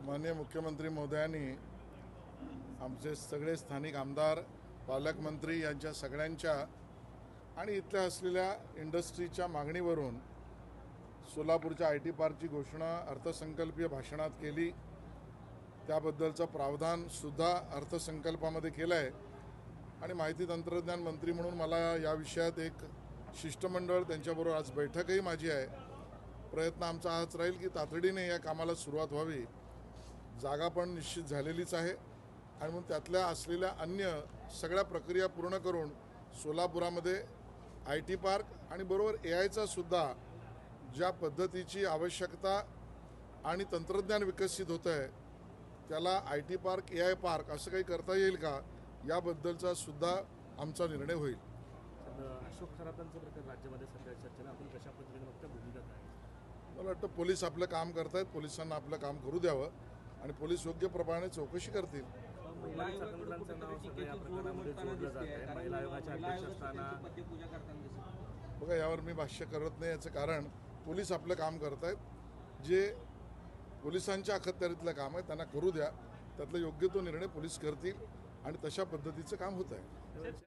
माननीय मुख्यमंत्री महोदयांनी आमचे सगळे स्थानिक आमदार, पालकमंत्री यांच्या सगळ्यांच्या आणि इथल्या असलेल्या इंडस्ट्रीच्या मागणीवरून सोलापूरच्या IT पार्कची घोषणा अर्थसंकल्पीय भाषणात केली। त्याबद्दलचं प्रावधानसुद्धा अर्थसंकल्पामध्ये केलं आहे आणि माहिती तंत्रज्ञान मंत्री म्हणून मला या विषयात एक शिष्टमंडळ त्यांच्याबरोबर आज बैठकही माझी आहे। प्रयत्न आमचा हाच राहील की तातडीने या कामाला सुरुवात व्हावी। जागा पण निश्चित झालेलीच आहे आणि म्हणून त्यातल्या असलेल्या अन्य सगळ्या प्रक्रिया पूर्ण करून सोलापुरामध्ये IT पार्क आणि बरोबर AIचा सुद्धा ज्या पद्धतीची आवश्यकता आणि तंत्रज्ञान विकसित होतं आहे त्याला IT पार्क AI पार्क असं काही करता येईल का याबद्दलचा सुद्धा आमचा निर्णय होईल। अशोक खरातांचा प्रकार राज्यामध्ये सध्या चर्चेला आपण कशा पद्धतीने बघता, भूमिका काय? मला वाटतं पोलीस आपलं काम करतायत, पोलिसांना आपलं काम करू द्यावं आणि पोलीस योग्य प्रमाणे चौकशी करतील। महिला आयोगाचं नाव सध्या या प्रकरणामध्ये जोडलं जात आहे। महिला आयोगाच्या अध्यक्ष असताना बघा, यावर मी भाष्य करत नाही। याचं कारण पोलीस आपलं काम करतायत। जे पोलिसांच्या अखत्यारीतलं काम आहे त्यांना करू द्या, त्यातला योग्य तो निर्णय पोलीस करतील आणि तशा पद्धतीचं काम होत आहे।